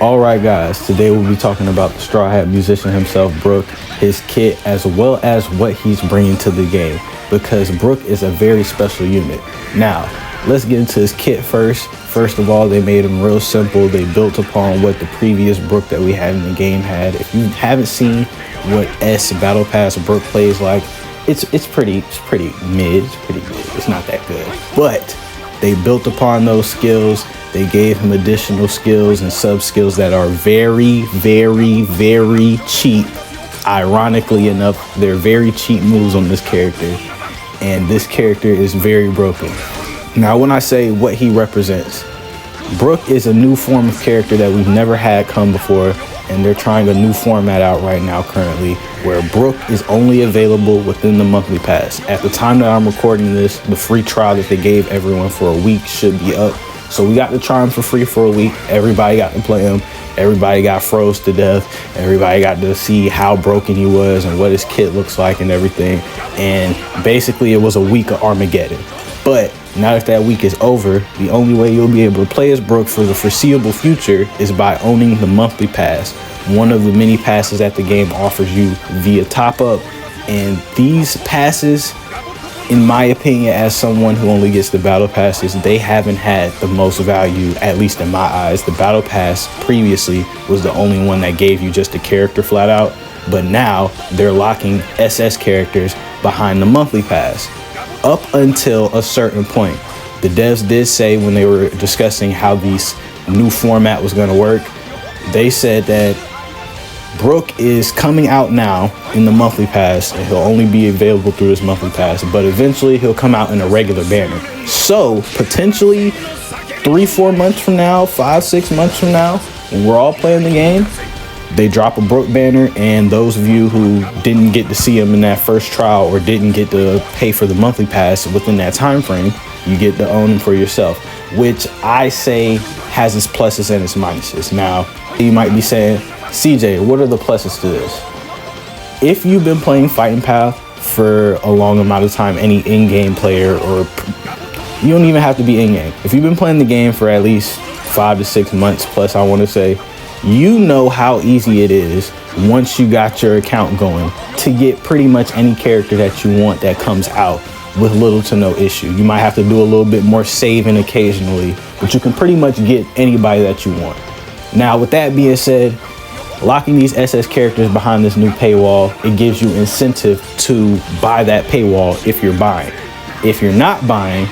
Alright guys, today we'll be talking about the Straw Hat musician himself, Brook, his kit, as well as what he's bringing to the game, because Brook is a very special unit. Now, let's get into his kit first. First of all, they made him real simple. They built upon what the previous Brook that we had in the game had. If you haven't seen what S Battle Pass Brook plays like, it's pretty mid. It's not that good. But they built upon those skills. They gave him additional skills and sub skills that are very cheap. Ironically enough, they're very cheap moves on this character, and this character is very broken. Now, when I say what he represents, Brook is a new form of character that we've never had come before, and they're trying a new format out right now currently, where Brook is only available within the monthly pass. At the time that I'm recording this, the free trial that they gave everyone for a week should be up. So we got to try him for free for a week. Everybody got to play him. Everybody got froze to death. Everybody got to see how broken he was and what his kit looks like and everything. And basically it was a week of Armageddon. But now that week is over, the only way you'll be able to play as Brook for the foreseeable future is by owning the monthly pass. One of the many passes that the game offers you via top up. And these passes, in my opinion, as someone who only gets the battle passes, they haven't had the most value, at least in my eyes. The battle pass previously was the only one that gave you just a character flat out, but now they're locking SS characters behind the monthly pass up until a certain point. The devs did say when they were discussing how this new format was going to work, they said that Brook is coming out now in the monthly pass, and he'll only be available through this monthly pass, but eventually he'll come out in a regular banner. So potentially 3-4 months from now, 5-6 months from now, when we're all playing the game, they drop a Brook banner, and those of you who didn't get to see him in that first trial or didn't get to pay for the monthly pass within that time frame, you get to own him for yourself, which I say has its pluses and its minuses. Now, you might be saying, CJ, what are the pluses to this? If you've been playing Fighting Path for a long amount of time, any in-game player, or you don't even have to be in-game. If you've been playing the game for at least 5 to 6 months plus, I want to say, you know how easy it is once you got your account going to get pretty much any character that you want that comes out with little to no issue. You might have to do a little bit more saving occasionally, but you can pretty much get anybody that you want. Now, with that being said, locking these SS characters behind this new paywall, it gives you incentive to buy that paywall if you're buying. If you're not buying,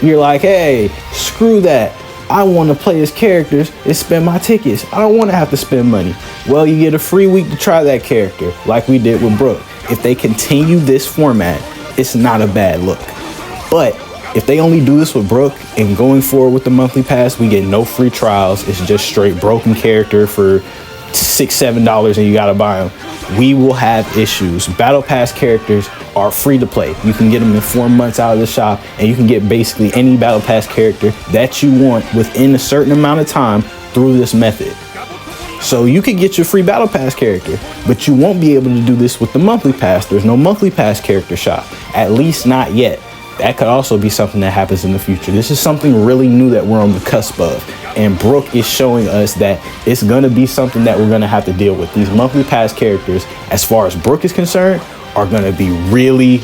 you're like, hey, screw that. I want to play as characters and spend my tickets. I don't want to have to spend money. Well, you get a free week to try that character, like we did with Brook. If they continue this format, it's not a bad look. But if they only do this with Brook and going forward with the monthly pass, we get no free trials. It's just straight broken character for $6-7 and you gotta buy them. We will have issues. Battle Pass characters are free to play. You can get them in 4 months out of the shop, and you can get basically any Battle Pass character that you want within a certain amount of time through this method. So you can get your free Battle Pass character, but you won't be able to do this with the monthly pass. There's no monthly pass character shop, at least not yet. That could also be something that happens in the future. This is something really new that we're on the cusp of. And Brook is showing us that it's going to be something that we're going to have to deal with. These monthly pass characters, as far as Brook is concerned, are going to be really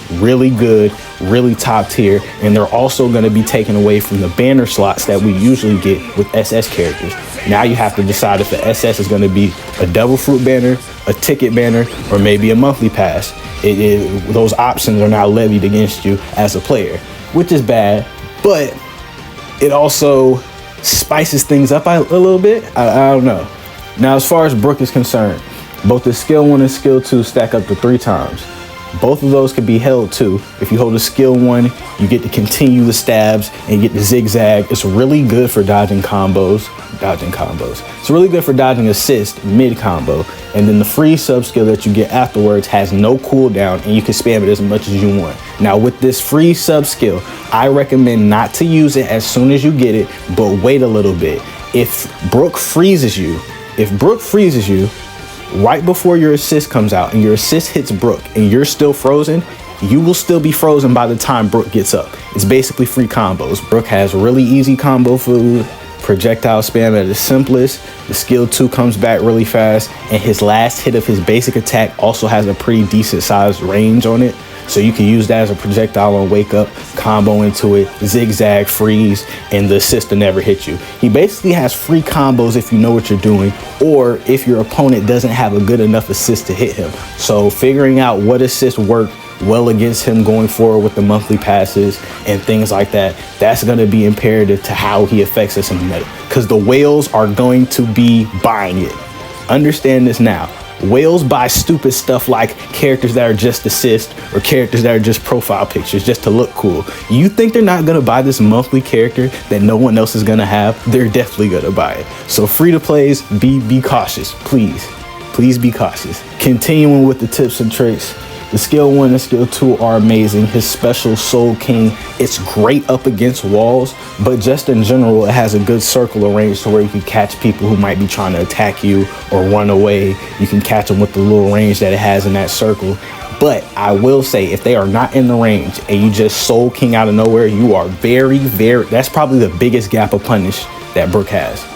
good, really top tier. And they're also going to be taken away from the banner slots that we usually get with SS characters. Now you have to decide if the SS is going to be a double fruit banner, a ticket banner, or maybe a monthly pass. Those options are now levied against you as a player, which is bad, but it also spices things up a little bit. I don't know. Now, as far as Brook is concerned, both the skill 1 and skill 2 stack up to 3 times. Both of those can be held too. If you hold a skill 1, you get to continue the stabs and get the zigzag. It's really good for dodging combos. It's really good for dodging assist mid combo. And then the free sub skill that you get afterwards has no cooldown, and you can spam it as much as you want. Now, with this free sub skill, I recommend not to use it as soon as you get it, but wait a little bit. If Brook freezes you right before your assist comes out and your assist hits Brook and you're still frozen, you will still be frozen by the time Brook gets up. It's basically free combos. Brook has really easy combo food, projectile spam at its simplest. The skill 2 comes back really fast, and his last hit of his basic attack also has a pretty decent sized range on it. So you can use that as a projectile on wake up, combo into it, zigzag, freeze, and the assist will never hit you. He basically has free combos if you know what you're doing, or if your opponent doesn't have a good enough assist to hit him. So figuring out what assists work well against him going forward with the monthly passes and things like that, that's going to be imperative to how he affects us in the meta, because the whales are going to be buying it. Understand this now. Whales buy stupid stuff like characters that are just assist or characters that are just profile pictures just to look cool. You think they're not going to buy this monthly character that no one else is going to have? They're definitely going to buy it. So free to plays, be cautious, please. Please be cautious. Continuing with the tips and tricks. The skill 1 and skill 2 are amazing. His special Soul King, it's great up against walls, but just in general, it has a good circle of range to where you can catch people who might be trying to attack you or run away. You can catch them with the little range that it has in that circle. But I will say, if they are not in the range and you just Soul King out of nowhere, you are that's probably the biggest gap of punish that Brook has.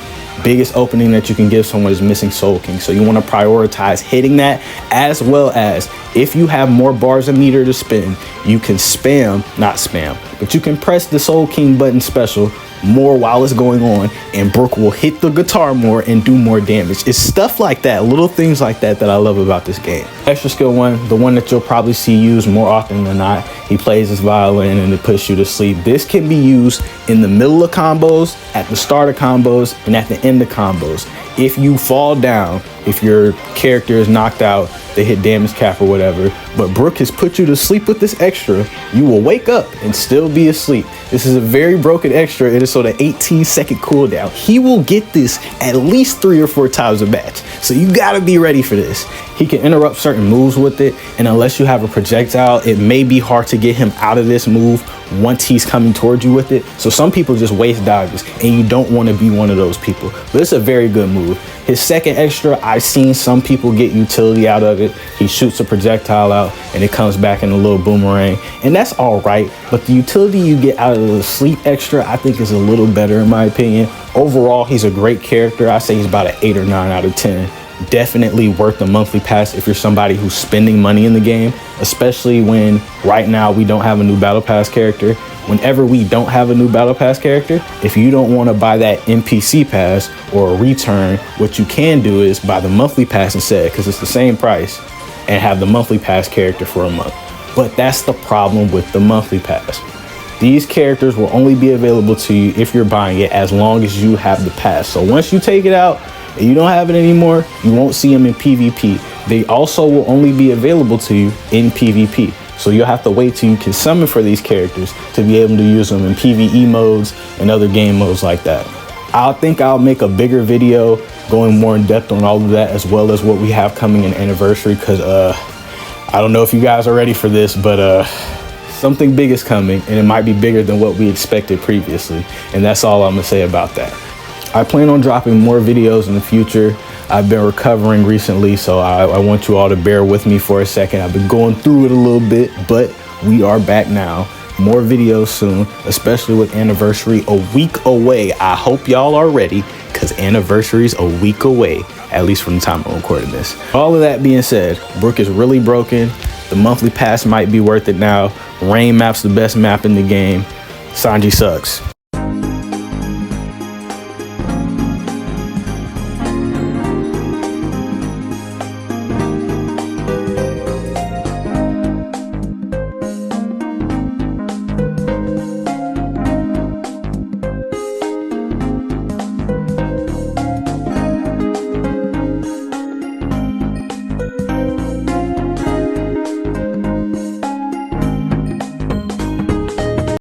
Biggest opening that you can give someone is missing Soul King. So you want to prioritize hitting that, as well as if you have more bars a meter to spin, you can not spam, but you can press the Soul King button special more while it's going on, and Brook will hit the guitar more and do more damage. It's stuff like that, little things like that I love about this game. Extra skill 1, the one that you'll probably see used more often than not, he plays his violin and it puts you to sleep. This can be used in the middle of combos, at the start of combos, and at the end of combos. If you fall down, if your character is knocked out, they hit damage cap or whatever, but Brook has put you to sleep with this extra, you will wake up and still be asleep. This is a very broken extra. It is so the 18-second cooldown. He will get this at least 3 or 4 times a match. So you gotta be ready for this. He can interrupt certain moves with it, and unless you have a projectile, it may be hard to get him out of this move once he's coming towards you with it. So some people just waste dodges, and you don't want to be one of those people. But it's a very good move. His second extra, I've seen some people get utility out of it. He shoots a projectile out and it comes back in a little boomerang, and that's all right. But the utility you get out of the sleep extra, I think, is a little better in my opinion. Overall, he's a great character. I say he's about an 8 or 9 out of 10. Definitely worth the monthly pass if you're somebody who's spending money in the game, especially when right now we don't have a new battle pass character. Whenever we don't have a new battle pass character, if you don't want to buy that NPC pass or a return, what you can do is buy the monthly pass instead, because it's the same price, and have the monthly pass character for a month. But that's the problem with the monthly pass. These characters will only be available to you if you're buying it, as long as you have the pass. So once you take it out and you don't have it anymore, you won't see them in PvP. They also will only be available to you in PvP. So you'll have to wait till you can summon for these characters to be able to use them in PvE modes and other game modes like that. I think I'll make a bigger video going more in depth on all of that, as well as what we have coming in anniversary, because I don't know if you guys are ready for this, but something big is coming, and it might be bigger than what we expected previously. And that's all I'm gonna say about that. I plan on dropping more videos in the future. I've been recovering recently, so I want you all to bear with me for a second. I've been going through it a little bit, but we are back now. More videos soon, especially with anniversary a week away. I hope y'all are ready, because anniversary's a week away, at least from the time I'm recording this. All of that being said, Brook is really broken. The monthly pass might be worth it now. Rain map's the best map in the game. Sanji sucks.